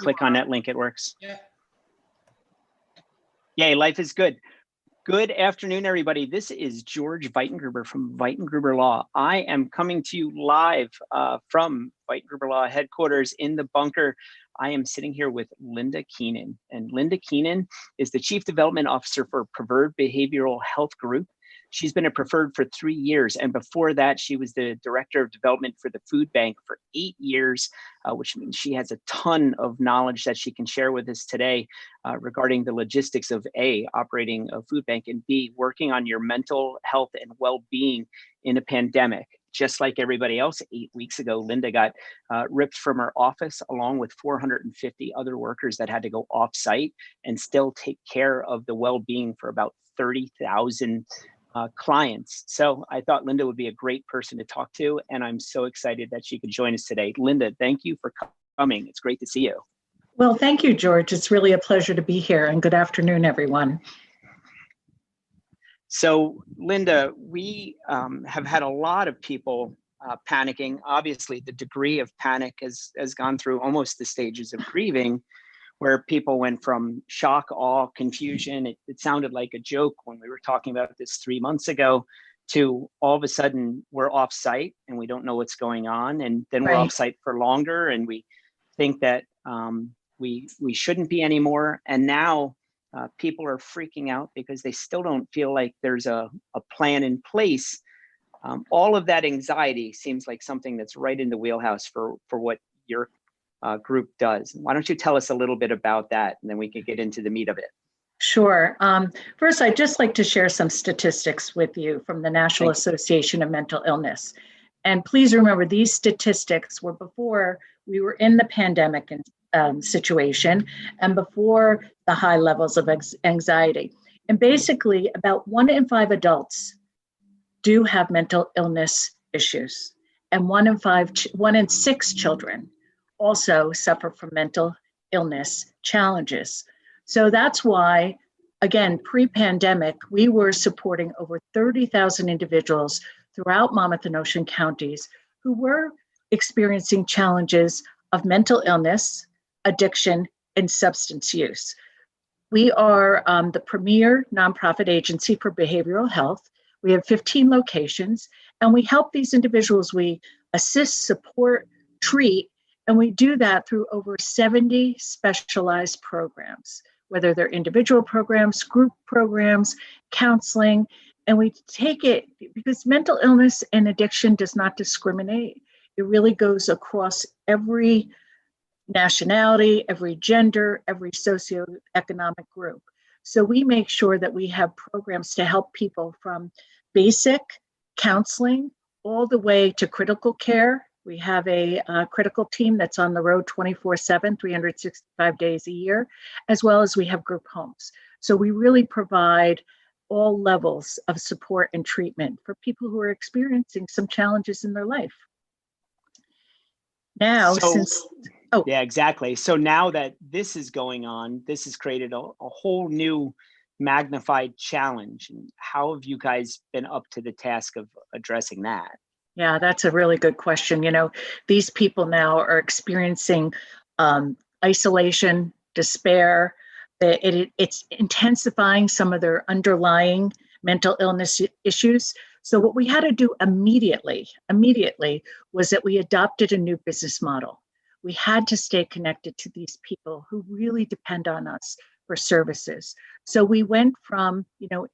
click on that link, it works. Yeah. Yay, life is good. Good afternoon, everybody. This is George Veitengruber from Veitengruber Law. I am coming to you live from Veitengruber Law headquarters in the bunker. I am sitting here with Linda Keenan, and Linda Keenan is the Chief Development Officer for Preferred Behavioral Health Group. She's been a Preferred for 3 years, and before that, she was the Director of Development for the FoodBank for 8 years, which means she has a ton of knowledge that she can share with us today regarding the logistics of A, operating a food bank, and B, working on your mental health and well-being in a pandemic. Just like everybody else, 8 weeks ago, Linda got ripped from her office along with 450 other workers that had to go off-site and still take care of the well-being for about 30,000 clients. So I thought Linda would be a great person to talk to, and I'm so excited that she could join us today. Linda, thank you for coming. It's great to see you. Well, thank you, George. It's really a pleasure to be here, and good afternoon, everyone. So Linda, we have had a lot of people panicking. Obviously, the degree of panic has gone through almost the stages of grieving, where people went from shock, awe, confusion. It sounded like a joke when we were talking about this 3 months ago, to all of a sudden we're off site and we don't know what's going on. And then we're off site for longer and we think that we shouldn't be anymore. And now people are freaking out because they still don't feel like there's a plan in place. All of that anxiety seems like something that's right in the wheelhouse for what your group does. Why don't you tell us a little bit about that, and then we can get into the meat of it. Sure. First, I'd just like to share some statistics with you from the National Association of Mental Illness. And please remember, these statistics were before we were in the pandemic situation and before the high levels of anxiety. And basically, about 1 in 5 adults do have mental illness issues, and 1 in 6 children also suffer from mental illness challenges. So that's why, again, pre-pandemic, we were supporting over 30,000 individuals throughout Monmouth and Ocean Counties who were experiencing challenges of mental illness, addiction, and substance use. We are the premier nonprofit agency for behavioral health. We have 15 locations, and we help these individuals. We assist, support, treat, and we do that through over 70 specialized programs, whether they're individual programs, group programs, counseling. And we take it because mental illness and addiction does not discriminate. It really goes across every nationality, every gender, every socioeconomic group. So we make sure that we have programs to help people from basic counseling all the way to critical care. We have a critical team that's on the road 24/7, 365 days a year, as well as we have group homes. So we really provide all levels of support and treatment for people who are experiencing some challenges in their life. Now, yeah, exactly. So now that this is going on, this has created a whole new magnified challenge. And how have you guys been up to the task of addressing that? Yeah, that's a really good question. You know, these people now are experiencing isolation, despair. It's intensifying some of their underlying mental illness issues. So what we had to do immediately was that we adopted a new business model. We had to stay connected to these people who really depend on us for services. So we went from,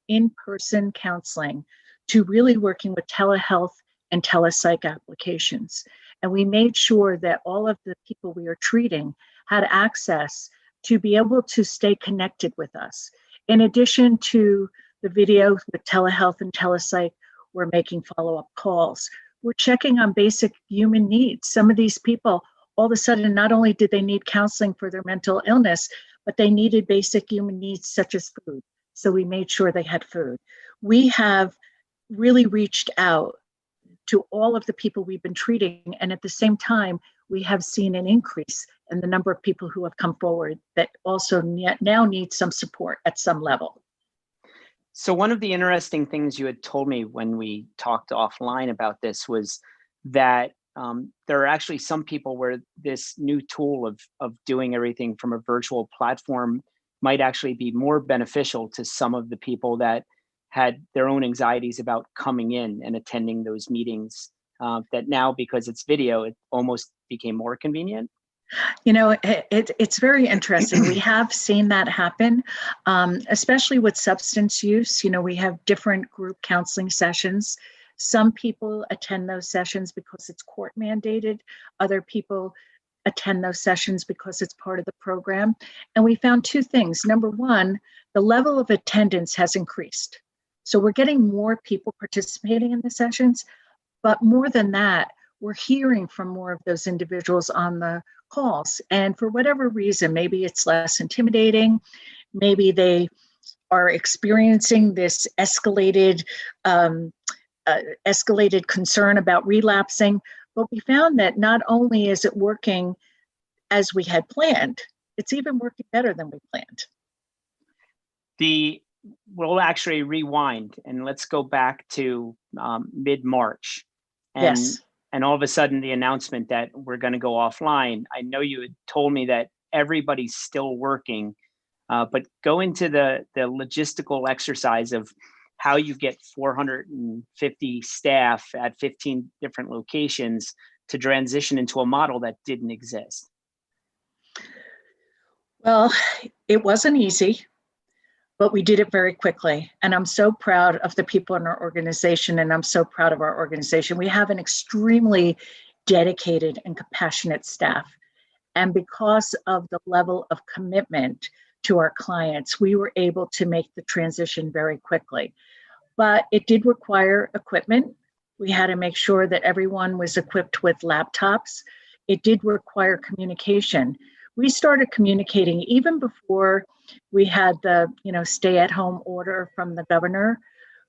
in-person counseling to really working with telehealth and telepsych applications. And we made sure that all of the people we are treating had access to be able to stay connected with us. In addition to the video with telehealth and telepsych, we're making follow-up calls. We're checking on basic human needs. Some of these people, all of a sudden, not only did they need counseling for their mental illness, but they needed basic human needs such as food. So we made sure they had food. We have really reached out to all of the people we've been treating. And at the same time, we have seen an increase in the number of people who have come forward that also now need some support at some level. So one of the interesting things you had told me when we talked offline about this was that there are actually some people where this new tool of doing everything from a virtual platform might actually be more beneficial to some of the people that had their own anxieties about coming in and attending those meetings, that now, because it's video, it almost became more convenient. It's very interesting. We have seen that happen, especially with substance use. We have different group counseling sessions. Some people attend those sessions because it's court mandated. Other people attend those sessions because it's part of the program. And we found two things. Number one, the level of attendance has increased. So we're getting more people participating in the sessions. But more than that, we're hearing from more of those individuals on the calls. And for whatever reason, maybe it's less intimidating, maybe they are experiencing this escalated concern about relapsing. But we found that not only is it working as we had planned, it's even working better than we planned. We'll actually rewind and let's go back to mid-March. Yes. And all of a sudden, the announcement that we're going to go offline. I know you had told me that everybody's still working, but go into the logistical exercise of how you get 450 staff at 15 different locations to transition into a model that didn't exist. Well, it wasn't easy, but we did it very quickly. And I'm so proud of the people in our organization, and I'm so proud of our organization. We have an extremely dedicated and compassionate staff. And because of the level of commitment to our clients, we were able to make the transition very quickly. But it did require equipment. We had to make sure that everyone was equipped with laptops. It did require communication. We started communicating even before we had the stay-at-home order from the governor.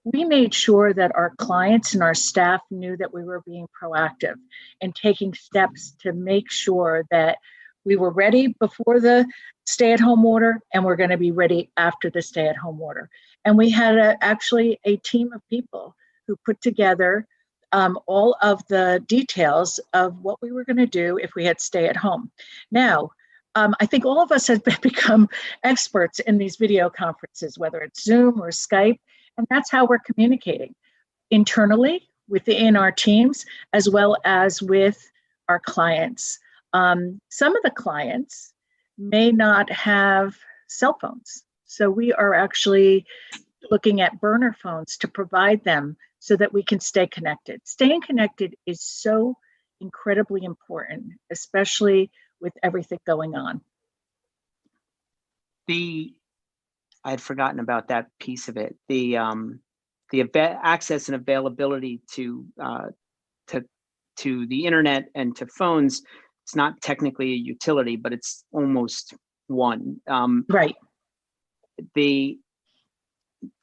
We made sure that our clients and our staff knew that we were being proactive and taking steps to make sure that we were ready before the stay-at-home order and we're going to be ready after the stay-at-home order. And we had actually a team of people who put together all of the details of what we were going to do if we had stay at home. Now, I think all of us have become experts in these video conferences, whether it's Zoom or Skype, and that's how we're communicating internally within our teams, as well as with our clients. Some of the clients may not have cell phones, so we are actually looking at burner phones to provide them so that we can stay connected. Staying connected is so incredibly important, especially with everything going on. I had forgotten about that piece of it. The access and availability to the internet and to phones. It's not technically a utility, but it's almost one. Right. The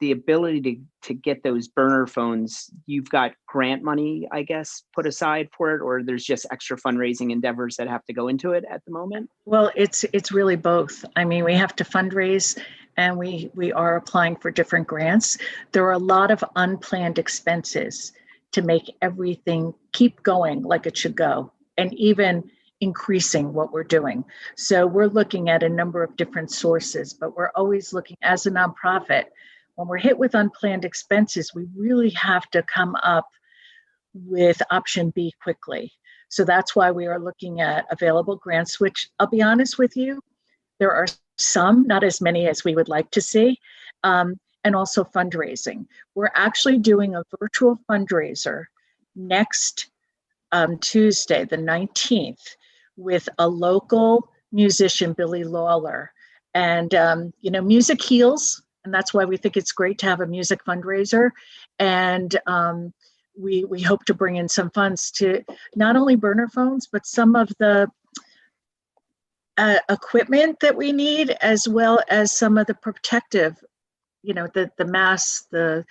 ability to get those burner phones, you've got grant money, I guess, put aside for it, or there's just extra fundraising endeavors that have to go into it at the moment? Well, it's really both. I mean, we have to fundraise and we are applying for different grants. There are a lot of unplanned expenses to make everything keep going like it should go, and even increasing what we're doing. So we're looking at a number of different sources, but we're always looking as a nonprofit. When we're hit with unplanned expenses, we really have to come up with option B quickly. So that's why we are looking at available grants, which I'll be honest with you, there are some, not as many as we would like to see, and also fundraising. We're actually doing a virtual fundraiser next Tuesday, the 19th, with a local musician, Billy Lawler. And, music heals. And that's why we think it's great to have a music fundraiser. And we hope to bring in some funds to not only burner phones, but some of the equipment that we need, as well as some of the protective, the masks, the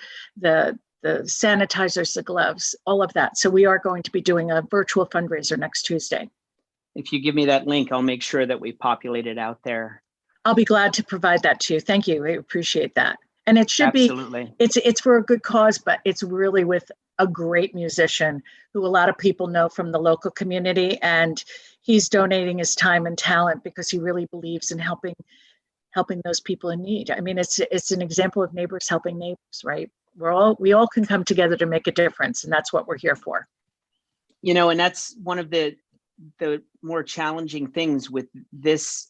sanitizers, the gloves, all of that. So we are going to be doing a virtual fundraiser next Tuesday. If you give me that link, I'll make sure that we populate it out there. I'll be glad to provide that to you. Thank you. I appreciate that. And it should Absolutely. be, it's for a good cause, but it's really with a great musician who a lot of people know from the local community, and he's donating his time and talent because he really believes in helping those people in need. I mean, it's an example of neighbors helping neighbors, right? We all can come together to make a difference, and that's what we're here for. And that's one of the more challenging things with this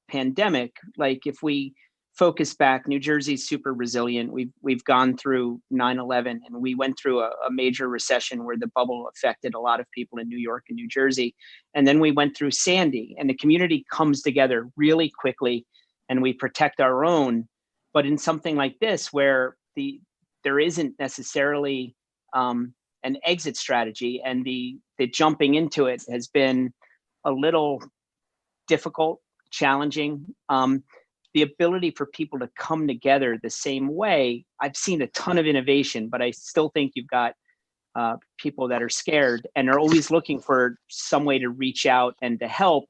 pandemic. Like, if we focus back, New Jersey's super resilient. We've gone through 9/11, and we went through a major recession where the bubble affected a lot of people in New York and New Jersey. And then we went through Sandy, and the community comes together really quickly, and we protect our own. But in something like this, where there isn't necessarily an exit strategy, and the jumping into it has been a little difficult, challenging. The ability for people to come together the same way, I've seen a ton of innovation, but I still think you've got people that are scared and are always looking for some way to reach out and to help,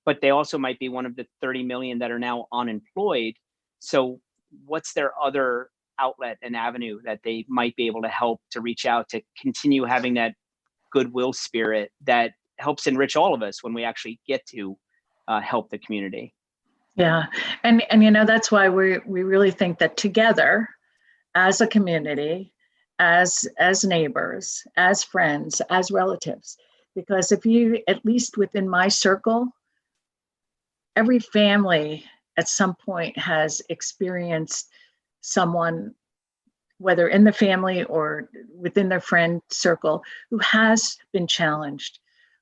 but they also might be one of the 30 million that are now unemployed. So what's their other outlet and avenue that they might be able to help to reach out, to continue having that goodwill spirit that helps enrich all of us when we actually get to help the community? Yeah, and that's why we really think that together, as a community, as neighbors, as friends, as relatives, because if you, at least within my circle, every family at some point has experienced someone, whether in the family or within their friend circle, who has been challenged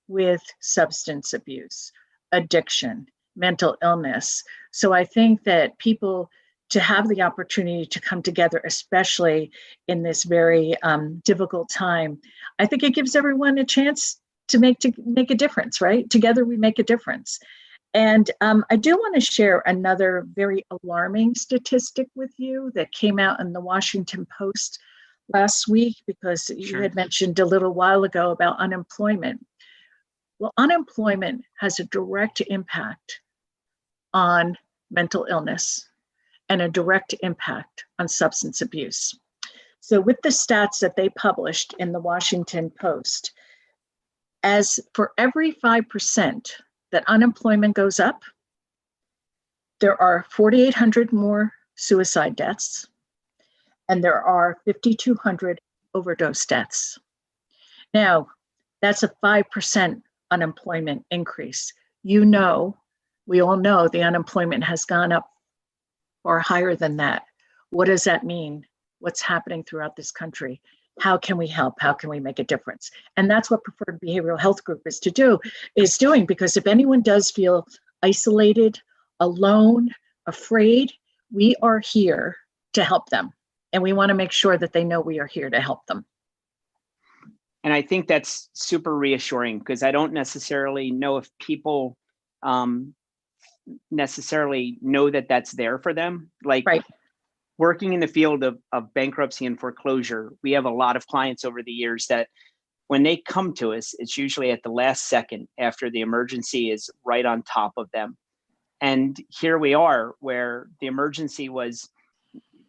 with substance abuse, addiction, mental illness. So I think that people, to have the opportunity to come together, especially in this very difficult time, I think it gives everyone a chance to make a difference, right? Together we make a difference. And I do want to share another very alarming statistic with you that came out in the Washington Post last week, because you had mentioned a little while ago about unemployment. Well, unemployment has a direct impact on mental illness and a direct impact on substance abuse. So with the stats that they published in the Washington Post, as for every 5% that unemployment goes up, there are 4,800 more suicide deaths, and there are 5,200 overdose deaths. Now, that's a 5% unemployment increase. We all know the unemployment has gone up far higher than that. What does that mean? What's happening throughout this country? How can we help? How can we make a difference? And that's what Preferred Behavioral Health Group is doing, because if anyone does feel isolated, alone, afraid, we are here to help them. And we want to make sure that they know we are here to help them. And I think that's super reassuring, because I don't necessarily know if people necessarily know that that's there for them. Like, right. Working in the field of bankruptcy and foreclosure, we have a lot of clients over the years that when they come to us, it's usually at the last second after the emergency is right on top of them. And here we are, where the emergency was,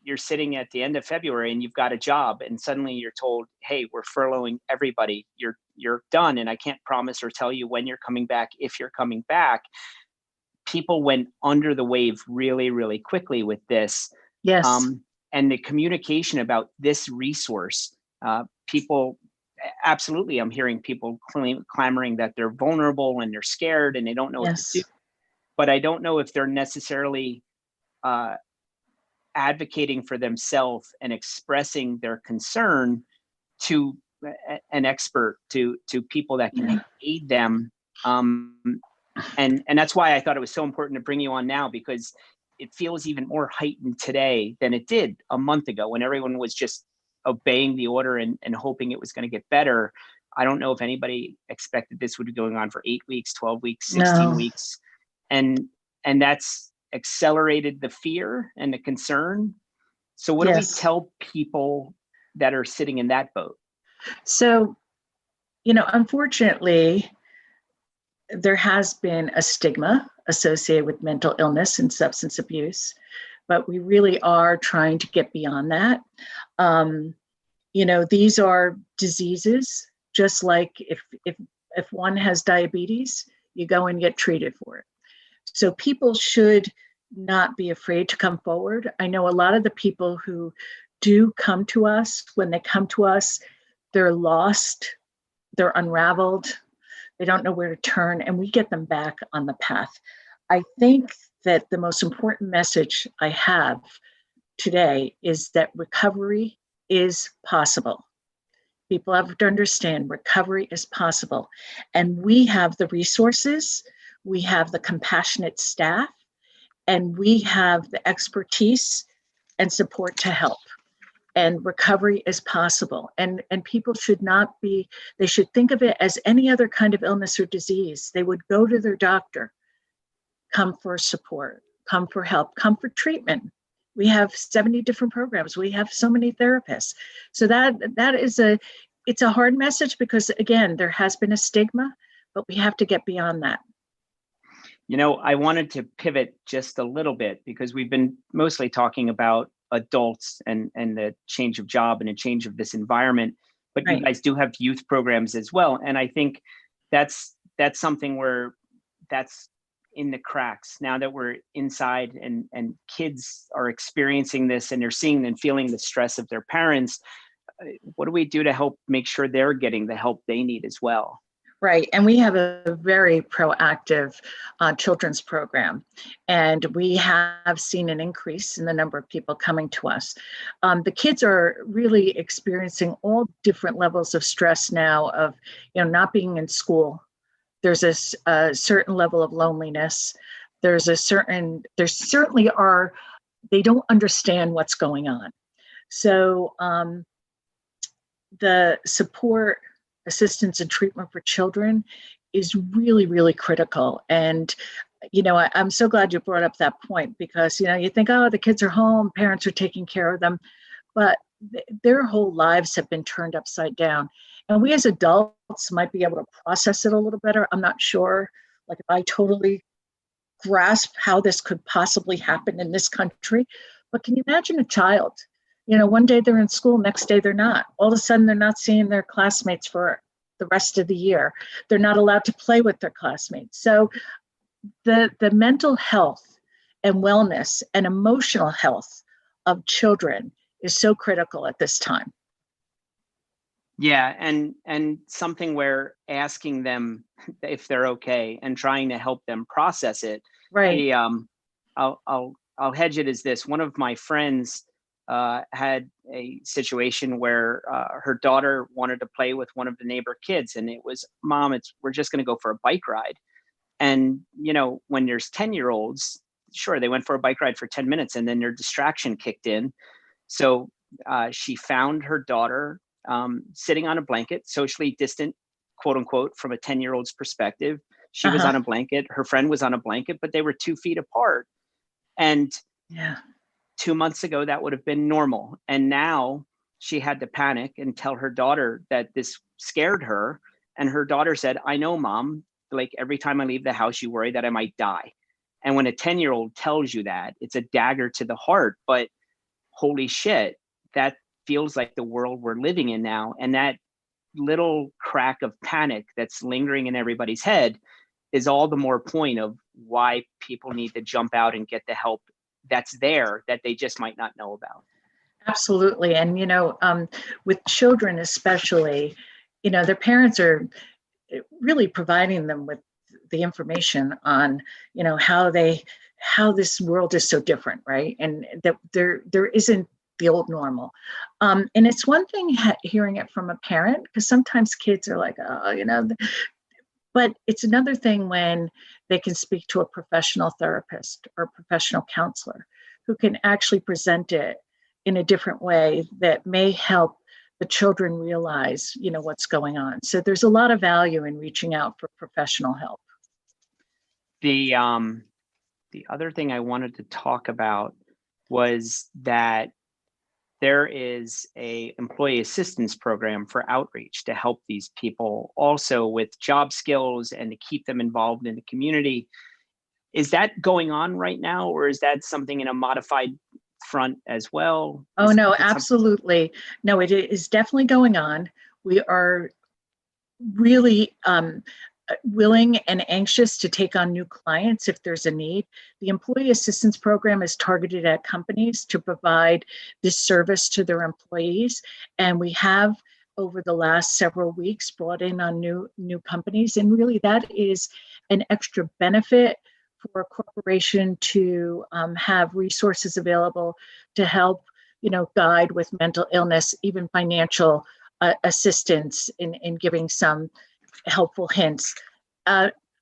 you're sitting at the end of February and you've got a job, and suddenly you're told, hey, we're furloughing everybody. You're done. And I can't promise or tell you when you're coming back, if you're coming back. People went under the wave really, really quickly with this. Yes. And the communication about this resource, people, absolutely, I'm hearing people clamoring that they're vulnerable and they're scared and they don't know what to do. But I don't know if they're necessarily advocating for themselves and expressing their concern to an expert, to people that can aid them. And that's why I thought it was so important to bring you on now, because it feels even more heightened today than it did a month ago, when everyone was just obeying the order and hoping it was going to get better. I don't know if anybody expected this would be going on for 8 weeks, 12 weeks, 16 weeks. And that's accelerated the fear and the concern. So what do we tell people that are sitting in that boat? So, unfortunately, there has been a stigma associated with mental illness and substance abuse, but we really are trying to get beyond that. These are diseases, just like if one has diabetes, you go and get treated for it. So people should not be afraid to come forward. I know a lot of the people who do come to us, when they come to us, they're lost, they're unraveled, they don't know where to turn, and we get them back on the path. I think that the most important message I have today is that recovery is possible. People have to understand recovery is possible. And we have the resources, we have the compassionate staff, and we have the expertise and support to help. And recovery is possible. And people should not be, they should think of it as any other kind of illness or disease. They would go to their doctor, come for support, come for help, come for treatment. We have 70 different programs. We have so many therapists. So that is it's a hard message because, again, there has been a stigma, but we have to get beyond that. I wanted to pivot just a little bit because we've been mostly talking about adults and the change of job and a change of this environment, but Right. You guys do have youth programs as well. And I think that's something where that's in the cracks now that we're inside and kids are experiencing this and they're seeing and feeling the stress of their parents. What do we do to help make sure they're getting the help they need as well? Right. And we have a very proactive children's program, and we have seen an increase in the number of people coming to us. The kids are really experiencing all different levels of stress now of, not being in school. There's a certain level of loneliness. There certainly are, they don't understand what's going on. So the support, assistance, and treatment for children is really, really critical. And, I'm so glad you brought up that point because, you think, oh, the kids are home, parents are taking care of them, but their whole lives have been turned upside down. And we as adults might be able to process it a little better. I'm not sure, if I totally grasp how this could possibly happen in this country, but can you imagine a child? One day they're in school, next day they're not. All of a sudden, they're not seeing their classmates for the rest of the year. They're not allowed to play with their classmates. So the mental health and wellness and emotional health of children is so critical at this time. Yeah, and something where asking them if they're okay and trying to help them process it. Right. I'll hedge it as this. One of my friends had a situation where her daughter wanted to play with one of the neighbor kids, and it was, Mom, we're just going to go for a bike ride. And when there's 10-year-olds, sure, they went for a bike ride for 10 minutes, and then their distraction kicked in. So she found her daughter sitting on a blanket, socially distant, quote unquote, from a 10-year-old's perspective. She was on a blanket, her friend was on a blanket, but they were 2 feet apart. And 2 months ago, that would have been normal. And now she had to panic and tell her daughter that this scared her. And her daughter said, I know, Mom, every time I leave the house, you worry that I might die. And when a 10-year-old tells you that, it's a dagger to the heart. But holy shit, that feels like the world we're living in now. And that little crack of panic that's lingering in everybody's head is all the more point of why people need to jump out and get the help that's there that they just might not know about. Absolutely. And, with children especially, their parents are really providing them with the information on, how this world is so different, right? And that there isn't the old normal. And it's one thing hearing it from a parent, because sometimes kids are like, oh, but it's another thing when they can speak to a professional therapist or professional counselor who can actually present it in a different way that may help the children realize, what's going on. So there's a lot of value in reaching out for professional help. The other thing I wanted to talk about was that there is a employee assistance program for outreach to help these people also with job skills and to keep them involved in the community. Is that going on right now, or is that something in a modified front as well? Oh, no, absolutely. No, it is definitely going on. We are really willing and anxious to take on new clients if there's a need. The Employee Assistance Program is targeted at companies to provide this service to their employees. And we have, over the last several weeks, brought in on new companies. And really that is an extra benefit for a corporation to have resources available to help, guide with mental illness, even financial assistance in giving some helpful hints,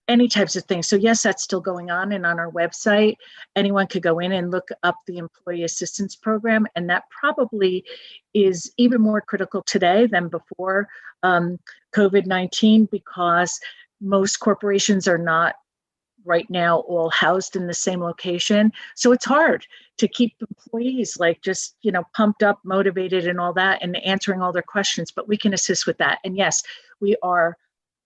any types of things. So yes, that's still going on. And on our website, anyone could go in and look up the Employee Assistance Program. And that probably is even more critical today than before COVID-19, because most corporations are not right now all housed in the same location. So it's hard to keep employees just, pumped up, motivated and all that, and answering all their questions, but we can assist with that. And yes, we are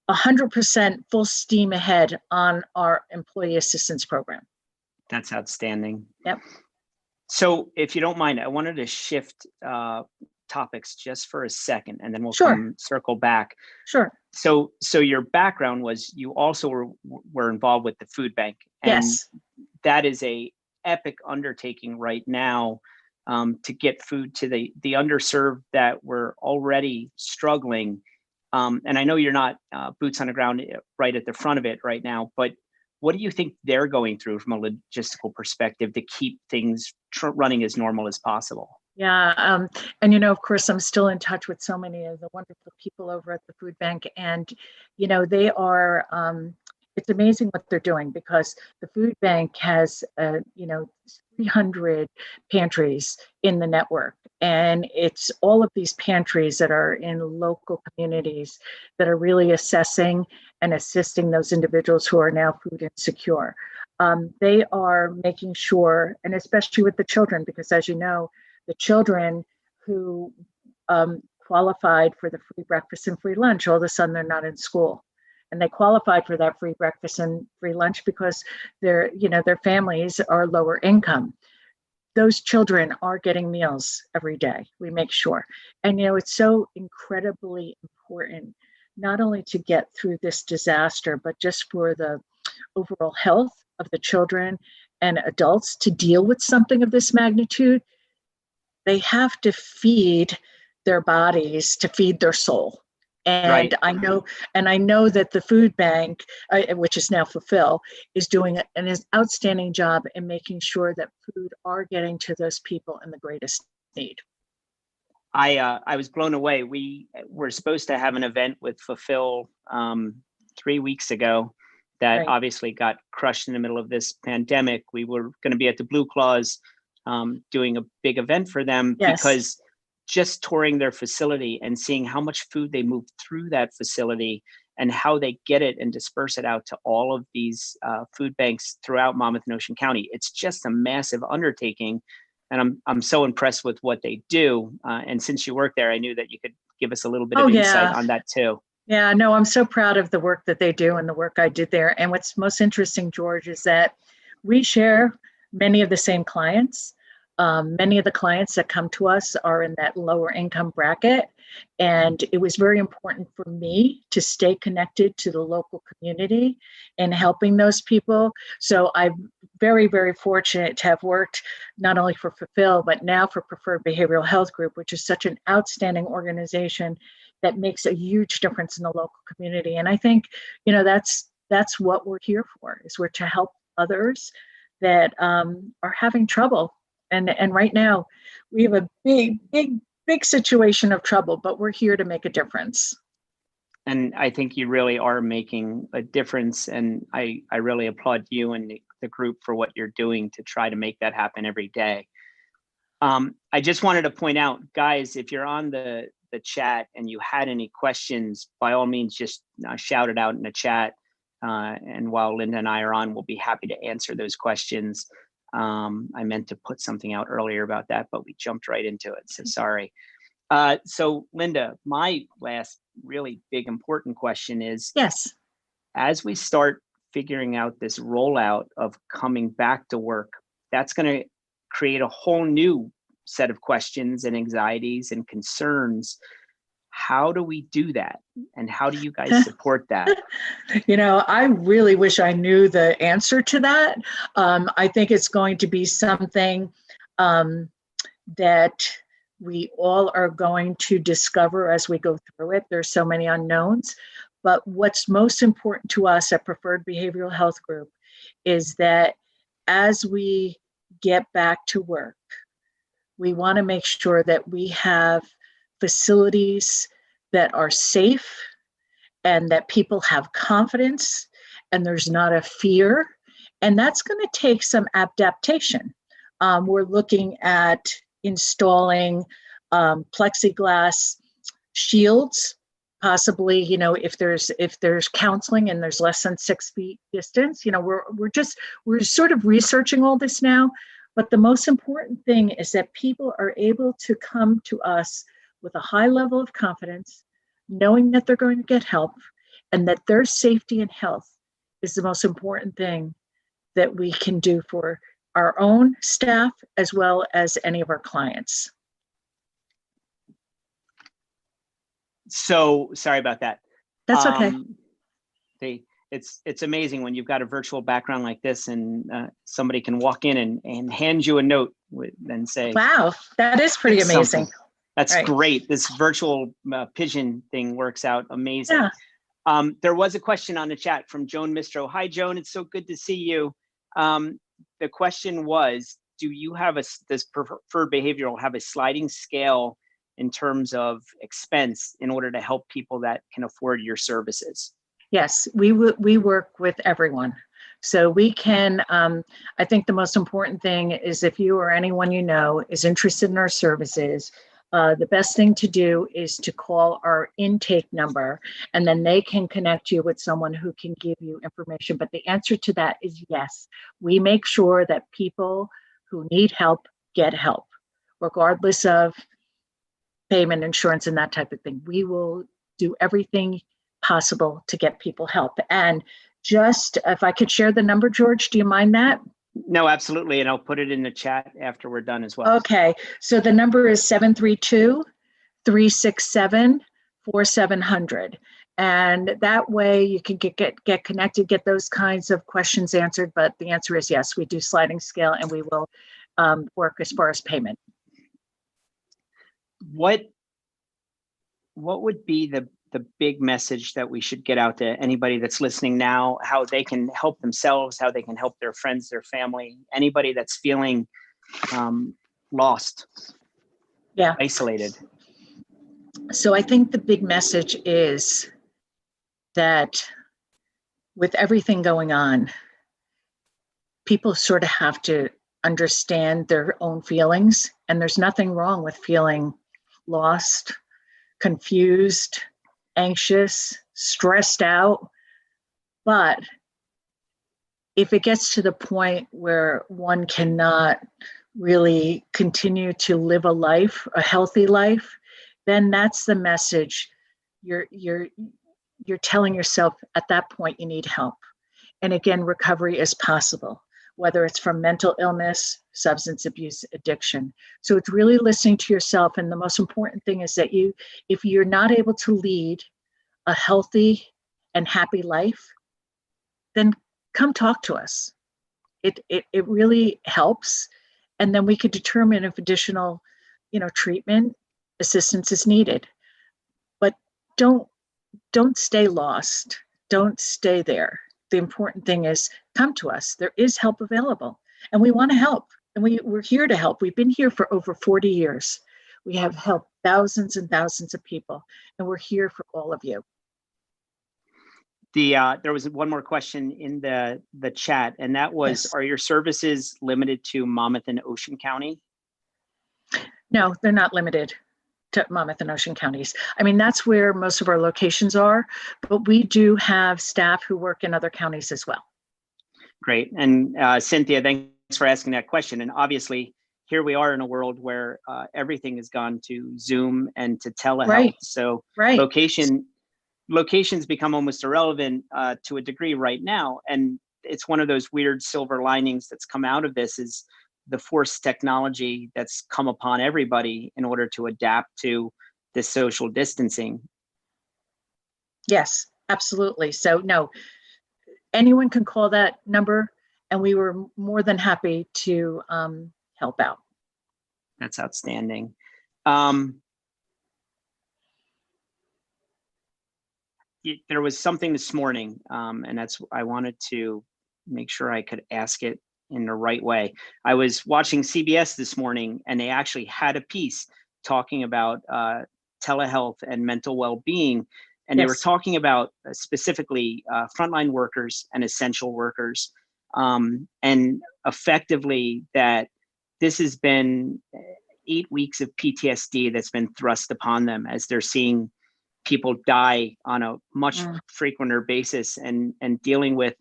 100% full steam ahead on our Employee Assistance Program. That's outstanding. Yep. So if you don't mind, I wanted to shift topics just for a second, and then we'll circle back. Sure. So your background was you also were involved with the FoodBank, and yes, that is a epic undertaking right now to get food to the underserved that were already struggling. And I know you're not boots on the ground right at the front of it right now, but what do you think they're going through from a logistical perspective to keep things running as normal as possible? Yeah. And, of course, I'm still in touch with so many of the wonderful people over at the FoodBank. And, they are, it's amazing what they're doing, because the FoodBank has, 300 pantries in the network. And it's all of these pantries that are in local communities that are really assessing and assisting those individuals who are now food insecure. They are making sure, and especially with the children, because as you know, the children who qualified for the free breakfast and free lunch, all of a sudden they're not in school. And they qualified for that free breakfast and free lunch because their families are lower income. Those children are getting meals every day. We make sure. And, it's so incredibly important, not only to get through this disaster, but just for the overall health of the children and adults to deal with something of this magnitude. They have to feed their bodies to feed their soul. And right. I know that the FoodBank, which is now Fulfill, is doing an outstanding job in making sure that food are getting to those people in the greatest need. I was blown away. We were supposed to have an event with Fulfill 3 weeks ago that obviously got crushed in the middle of this pandemic. We were going to be at the Blue Claws doing a big event for them because just touring their facility and seeing how much food they move through that facility and how they get it and disperse it out to all of these food banks throughout Monmouth and Ocean County. It's just a massive undertaking. And I'm so impressed with what they do. And since you work there, I knew that you could give us a little bit of insight on that too. Yeah, no, I'm so proud of the work that they do and the work I did there. And what's most interesting, George, is that we share many of the same clients. Many of the clients that come to us are in that lower income bracket. And it was very important for me to stay connected to the local community and helping those people. So I'm very, very fortunate to have worked not only for Fulfill, but now for Preferred Behavioral Health Group, which is such an outstanding organization that makes a huge difference in the local community. And I think, that's what we're here for, is we're to help others that are having trouble. And right now we have a big situation of trouble, but we're here to make a difference. And I think you really are making a difference. And I really applaud you and the group for what you're doing to try to make that happen every day. I just wanted to point out, guys, if you're on the chat and you had any questions, by all means, just shout it out in the chat. And while Linda and I are on, we'll be happy to answer those questions. I meant to put something out earlier about that, but we jumped right into it. So sorry. So Linda, my last really big important question is, yes, as we start figuring out this rollout of coming back to work, that's going to create a whole new set of questions and anxieties and concerns. How do we do that? And how do you guys support that? I really wish I knew the answer to that. I think it's going to be something that we all are going to discover as we go through it. There's so many unknowns. But what's most important to us at Preferred Behavioral Health Group is that as we get back to work, we want to make sure that we have facilities that are safe and that people have confidence and there's not a fear. And that's going to take some adaptation. We're looking at installing plexiglass shields, possibly, if there's counseling and there's less than 6 feet distance. We're sort of researching all this now. But the most important thing is that people are able to come to us with a high level of confidence, knowing that they're going to get help and that their safety and health is the most important thing that we can do for our own staff as well as any of our clients. So sorry about that. That's okay. It's amazing when you've got a virtual background like this and somebody can walk in and hand you a note and say, wow, that is pretty amazing. Something. That's right. Great. This virtual pigeon thing works out amazing. Yeah. There was a question on the chat from Joan Mistro. Hi, Joan. It's so good to see you. The question was, do you have does Preferred Behavioral have a sliding scale in terms of expense in order to help people that can afford your services? Yes, we work with everyone. So we can, I think the most important thing is if you or anyone you know is interested in our services, the best thing to do is to call our intake number, and then they can connect you with someone who can give you information. But the answer to that is yes. We make sure that people who need help get help, regardless of payment, insurance, and that type of thing. We will do everything possible to get people help. And just, if I could share the number, George, do you mind that? No, absolutely. And I'll put it in the chat after we're done as well. Okay. So the number is 732-367-4700. And that way you can get connected, get those kinds of questions answered. But the answer is yes, we do sliding scale and we will work as far as payment. What would be the big message that we should get out to anybody that's listening now, how they can help themselves, how they can help their friends, their family, anybody that's feeling lost, isolated? So I think the big message is that with everything going on, people sort of have to understand their own feelings, and there's nothing wrong with feeling lost, confused, anxious, stressed out. But if it gets to the point where one cannot really continue to live a healthy life, then that's the message. You're telling yourself at that point you need help. And again, recovery is possible, whether it's from mental illness, substance abuse, addiction. So it's really listening to yourself. And the most important thing is that if you're not able to lead a healthy and happy life, then come talk to us. It really helps. And then we could determine if additional, treatment assistance is needed. But don't stay lost. Don't stay there. The important thing is come to us. There is help available and we want to help. And we're here to help. We've been here for over 40 years. We have helped thousands and thousands of people, and we're here for all of you. There was one more question in the chat, and that was, yes. Are your services limited to Monmouth and Ocean County? No, they're not limited to Monmouth and Ocean Counties. I mean, that's where most of our locations are, but we do have staff who work in other counties as well. Great. And Cynthia, thanks for asking that question. And obviously, here we are in a world where everything has gone to Zoom and to telehealth. Right. So right. Locations become almost irrelevant to a degree right now. And it's one of those weird silver linings that's come out of this is the forced technology that's come upon everybody in order to adapt to the social distancing. Yes, absolutely. So no, anyone can call that number, and we were more than happy to help out. That's outstanding. There was something this morning, and I wanted to make sure I could ask it in the right way. I was watching CBS this morning, and they actually had a piece talking about telehealth and mental well-being, and they were talking about specifically frontline workers and essential workers, and effectively that this has been 8 weeks of PTSD that's been thrust upon them as they're seeing people die on a much frequenter basis, and dealing with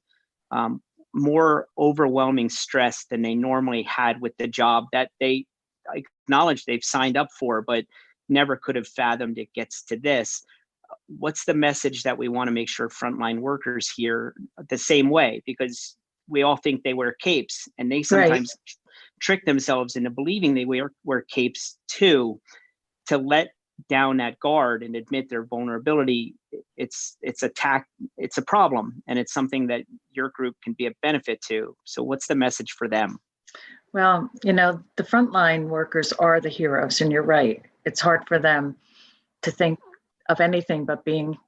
more overwhelming stress than they normally had with the job that they acknowledge they've signed up for, but never could have fathomed it gets to this. What's the message that we want to make sure frontline workers hear the same way? Because we all think they wear capes, and they sometimes trick themselves into believing they wear capes too, to let down that guard and admit their vulnerability. It's a problem, and it's something that your group can be a benefit to. So what's the message for them? Well, the frontline workers are the heroes, and you're right. It's hard for them to think of anything but being,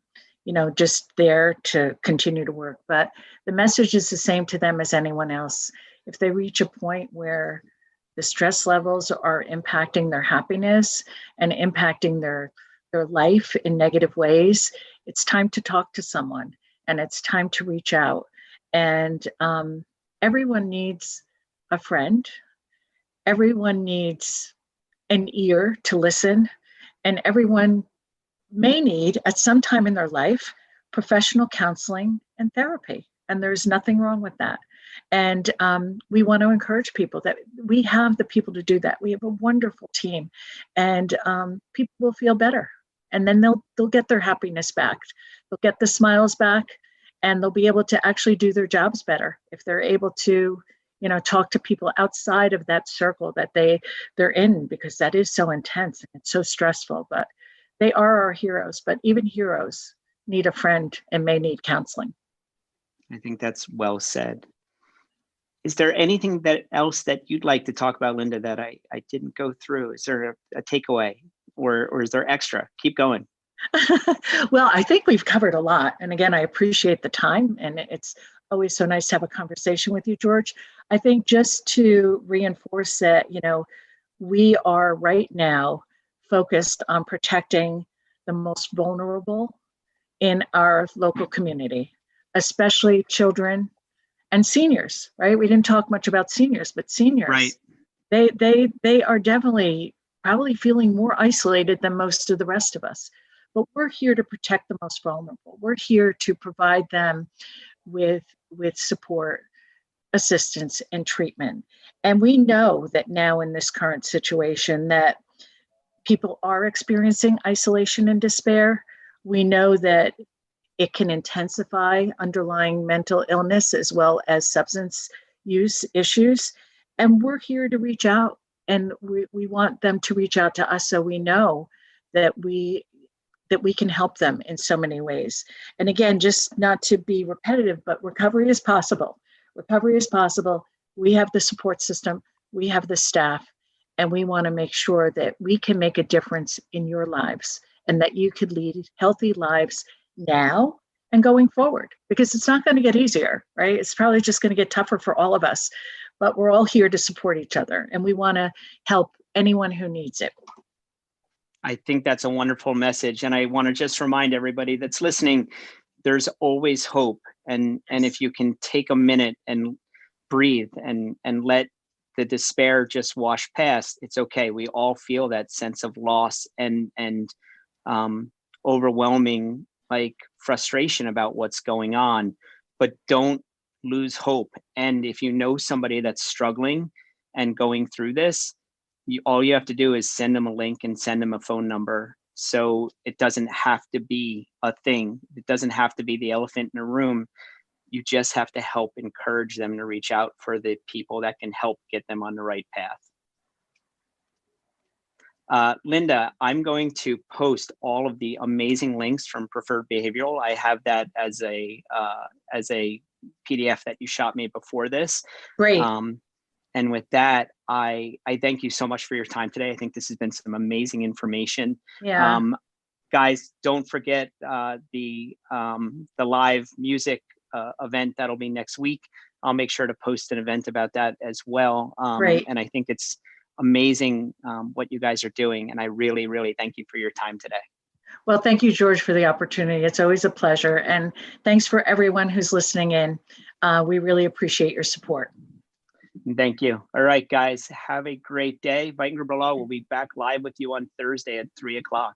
just there to continue to work. But the message is the same to them as anyone else. If they reach a point where the stress levels are impacting their happiness and impacting their life in negative ways, it's time to talk to someone, and it's time to reach out. And everyone needs a friend. Everyone needs an ear to listen, and everyone may need at some time in their life professional counseling and therapy. And there's nothing wrong with that. And we want to encourage people that we have the people to do that. We have a wonderful team, and people will feel better. And then they'll get their happiness back. They'll get the smiles back, and they'll be able to actually do their jobs better if they're able to, talk to people outside of that circle that they're in, because that is so intense and it's so stressful. But they are our heroes. But even heroes need a friend and may need counseling. I think that's well said. Is there anything else that you'd like to talk about, Linda, that I didn't go through? Is there a takeaway, or is there extra? Keep going. Well, I think we've covered a lot. And again, I appreciate the time, and it's always so nice to have a conversation with you, George. I think just to reinforce that, we are right now focused on protecting the most vulnerable in our local community, especially children and seniors, right? We didn't talk much about seniors, but seniors, right. They are definitely probably feeling more isolated than most of the rest of us. But we're here to protect the most vulnerable. We're here to provide them with support, assistance, and treatment. And we know that now in this current situation that people are experiencing isolation and despair. We know that it can intensify underlying mental illness as well as substance use issues. And we're here to reach out, and we want them to reach out to us, so we know that we can help them in so many ways. And again, just not to be repetitive, but recovery is possible. Recovery is possible. We have the support system, we have the staff, and we want to make sure that we can make a difference in your lives, and that you could lead healthy lives now and going forward, because it's not going to get easier, right? It's probably just going to get tougher for all of us, but we're all here to support each other, and we want to help anyone who needs it. I think that's a wonderful message. And I want to just remind everybody that's listening, there's always hope. And if you can take a minute and breathe and let the despair just wash past, it's okay. We all feel that sense of loss and overwhelming frustration about what's going on, but don't lose hope. And if you know somebody that's struggling and going through this, all you have to do is send them a link and send them a phone number. So it doesn't have to be a thing. It doesn't have to be the elephant in the room. You just have to help encourage them to reach out for the people that can help get them on the right path. Linda, I'm going to post all of the amazing links from Preferred Behavioral. I have that as a PDF that you shot me before this. Great. And with that, I thank you so much for your time today. I think this has been some amazing information. Yeah. Guys, don't forget the live music event that'll be next week. I'll make sure to post an event about that as well. Great. And I think it's amazing what you guys are doing. And I really, really thank you for your time today. Well, thank you, George, for the opportunity. It's always a pleasure. And thanks for everyone who's listening in. We really appreciate your support. Thank you. All right, guys, have a great day. Veitengruber Law will be back live with you on Thursday at 3 o'clock.